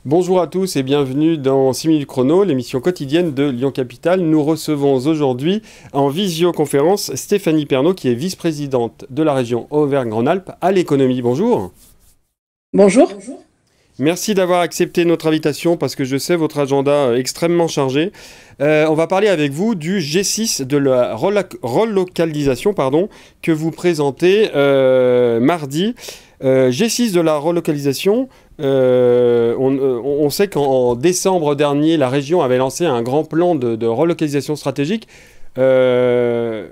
Bonjour à tous et bienvenue dans 6 minutes chrono, l'émission quotidienne de Lyon Capital. Nous recevons aujourd'hui en visioconférence Stéphanie Pernaut qui est vice-présidente de la région Auvergne-Rhône-Alpes à l'économie. Bonjour. Bonjour. Merci d'avoir accepté notre invitation parce que je sais votre agenda extrêmement chargé. On va parler avec vous du G6 de la relocalisation que vous présentez mardi. G6 de la relocalisation, on sait qu'en décembre dernier, la région avait lancé un grand plan de relocalisation stratégique. C'est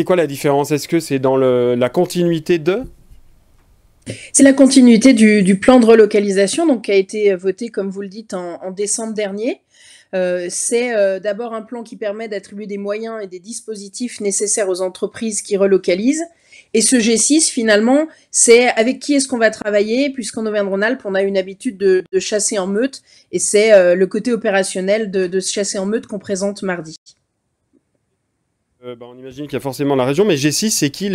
quoi la différence? Est-ce que c'est dans la continuité de... C'est la continuité du plan de relocalisation donc, qui a été voté, comme vous le dites, en décembre dernier. C'est d'abord un plan qui permet d'attribuer des moyens et des dispositifs nécessaires aux entreprises qui relocalisent. Et ce G6, finalement, c'est avec qui est-ce qu'on va travailler, puisqu'en Auvergne-Rhône-Alpes, on a une habitude de chasser en meute, et c'est le côté opérationnel de ce chasser en meute qu'on présente mardi. On imagine qu'il y a forcément la région, mais G6, c'est qui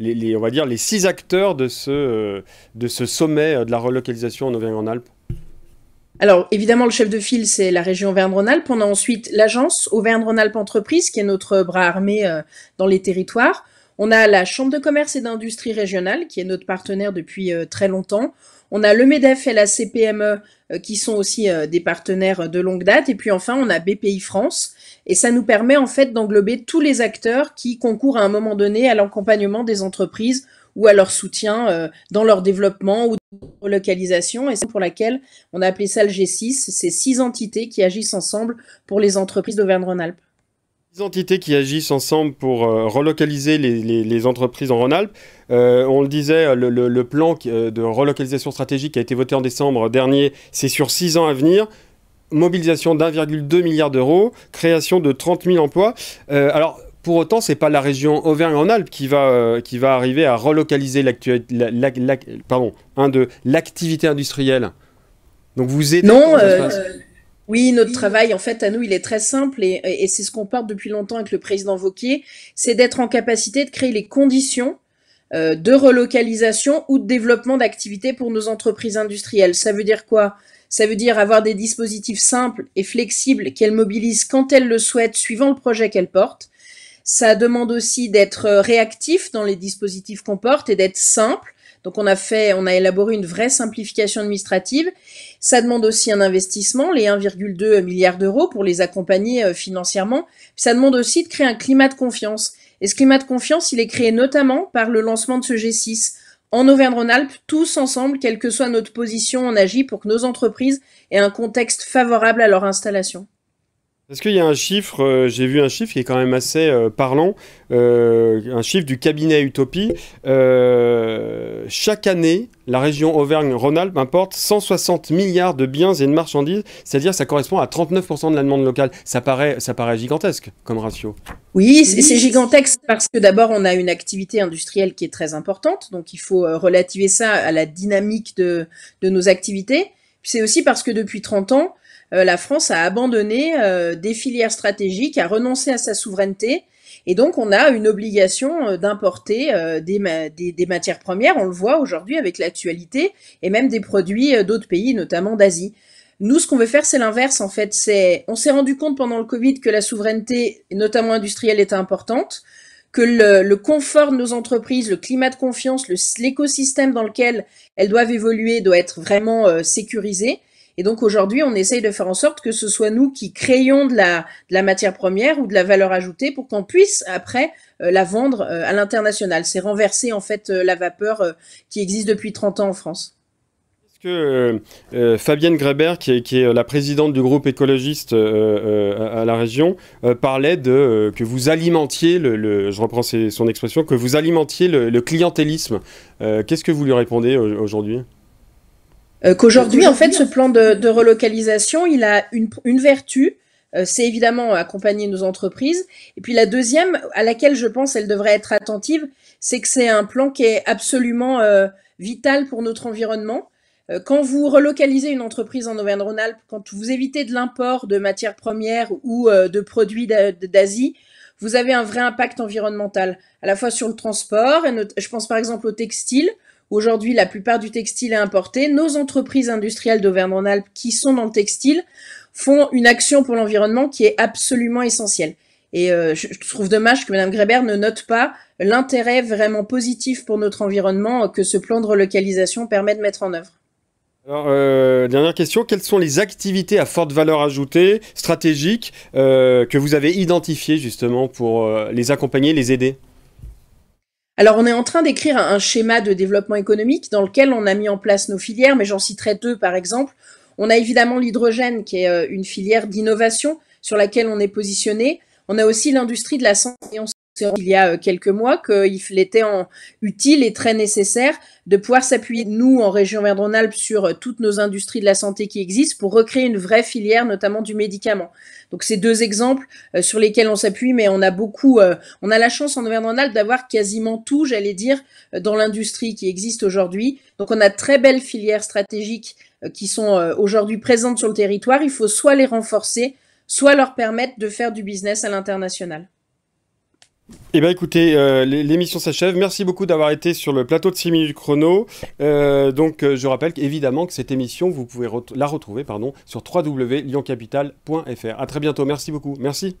on va dire, les 6 acteurs de ce sommet de la relocalisation en Auvergne-Rhône-Alpes? Alors, évidemment, le chef de file, c'est la région Auvergne-Rhône-Alpes. On a ensuite l'agence Auvergne-Rhône-Alpes Entreprises, qui est notre bras armé dans les territoires. On a la Chambre de commerce et d'industrie régionale, qui est notre partenaire depuis très longtemps. On a le MEDEF et la CPME, qui sont aussi des partenaires de longue date. Et puis enfin, on a BPI France. Et ça nous permet en fait d'englober tous les acteurs qui concourent à un moment donné à l'accompagnement des entreprises ou à leur soutien dans leur développement ou relocalisation, et c'est pour laquelle on a appelé ça le G6, c'est 6 entités qui agissent ensemble pour les entreprises d'Auvergne-Rhône-Alpes. 6 entités qui agissent ensemble pour relocaliser les entreprises en Rhône-Alpes. On le disait, le plan de relocalisation stratégique qui a été voté en décembre dernier, c'est sur 6 ans à venir. Mobilisation d'1,2 milliard d'euros, création de 30 000 emplois. Alors, pour autant, c'est pas la région Auvergne-Rhône-Alpes qui va arriver à relocaliser l'activité industrielle. Donc vous aidez. Non, oui, notre travail, en fait, à nous, il est très simple et c'est ce qu'on porte depuis longtemps avec le président Wauquiez, c'est d'être en capacité de créer les conditions de relocalisation ou de développement d'activités pour nos entreprises industrielles. Ça veut dire quoi? Ça veut dire avoir des dispositifs simples et flexibles qu'elles mobilisent quand elles le souhaitent, suivant le projet qu'elles portent. Ça demande aussi d'être réactif dans les dispositifs qu'on porte et d'être simple. Donc on a élaboré une vraie simplification administrative. Ça demande aussi un investissement, les 1,2 milliards d'euros pour les accompagner financièrement. Puis ça demande aussi de créer un climat de confiance. Et ce climat de confiance, il est créé notamment par le lancement de ce G6. En Auvergne-Rhône-Alpes, tous ensemble, quelle que soit notre position, on agit pour que nos entreprises aient un contexte favorable à leur installation. Est-ce qu'il y a un chiffre, j'ai vu un chiffre qui est quand même assez parlant, un chiffre du cabinet Utopie. Chaque année, la région Auvergne-Rhône-Alpes importe 160 milliards de biens et de marchandises, c'est-à-dire que ça correspond à 39% de la demande locale. Ça paraît gigantesque comme ratio. Oui, c'est gigantesque parce que d'abord, on a une activité industrielle qui est très importante, donc il faut relativiser ça à la dynamique de nos activités. Puis c'est aussi parce que depuis 30 ans, la France a abandonné des filières stratégiques, a renoncé à sa souveraineté, et donc on a une obligation d'importer des matières premières, on le voit aujourd'hui avec l'actualité, et même des produits d'autres pays, notamment d'Asie. Nous, ce qu'on veut faire, c'est l'inverse, en fait. On s'est rendu compte pendant le Covid que la souveraineté, notamment industrielle, était importante, que le confort de nos entreprises, le climat de confiance, l'écosystème dans lequel elles doivent évoluer doit être vraiment sécurisé. Et donc aujourd'hui, on essaye de faire en sorte que ce soit nous qui créions de la matière première ou de la valeur ajoutée pour qu'on puisse après la vendre à l'international. C'est renverser en fait la vapeur qui existe depuis 30 ans en France. Est-ce que Fabienne Grébert, qui est la présidente du groupe écologiste à la région, parlait que vous alimentiez, je reprends son expression, que vous alimentiez le clientélisme. Qu'est-ce que vous lui répondez aujourd'hui? Qu'aujourd'hui, en fait, ce plan de relocalisation, il a une vertu, c'est évidemment accompagner nos entreprises. Et puis la deuxième, à laquelle je pense elle devrait être attentive, c'est que c'est un plan qui est absolument vital pour notre environnement. Quand vous relocalisez une entreprise en Auvergne-Rhône-Alpes, quand vous évitez de l'import de matières premières ou de produits d'Asie, vous avez un vrai impact environnemental, à la fois sur le transport, et je pense par exemple au textile, Aujourd'hui, la plupart du textile est importé. Nos entreprises industrielles d'Auvergne-Rhône-Alpes qui sont dans le textile font une action pour l'environnement qui est absolument essentielle. Et je trouve dommage que Mme Grébert ne note pas l'intérêt vraiment positif pour notre environnement que ce plan de relocalisation permet de mettre en œuvre. Alors, dernière question, quelles sont les activités à forte valeur ajoutée, stratégiques, que vous avez identifiées justement pour les accompagner, les aider? Alors, on est en train d'écrire un schéma de développement économique dans lequel on a mis en place nos filières, mais j'en citerai deux par exemple. On a évidemment l'hydrogène, qui est une filière d'innovation sur laquelle on est positionné. On a aussi l'industrie de la santé. On sait il y a quelques mois qu'il était utile et très nécessaire de pouvoir s'appuyer, nous, en région Auvergne-Rhône-Alpes, sur toutes nos industries de la santé qui existent pour recréer une vraie filière, notamment du médicament. Donc, c'est deux exemples sur lesquels on s'appuie, mais on a beaucoup, on a la chance en Auvergne-Rhône-Alpes d'avoir quasiment tout, j'allais dire, dans l'industrie qui existe aujourd'hui. Donc, on a de très belles filières stratégiques qui sont aujourd'hui présentes sur le territoire. Il faut soit les renforcer, soit leur permettre de faire du business à l'international. Eh bien écoutez, l'émission s'achève. Merci beaucoup d'avoir été sur le plateau de 6 minutes chrono. Je rappelle évidemment que cette émission, vous pouvez la retrouver sur www.lyoncapital.fr. À très bientôt, merci beaucoup. Merci.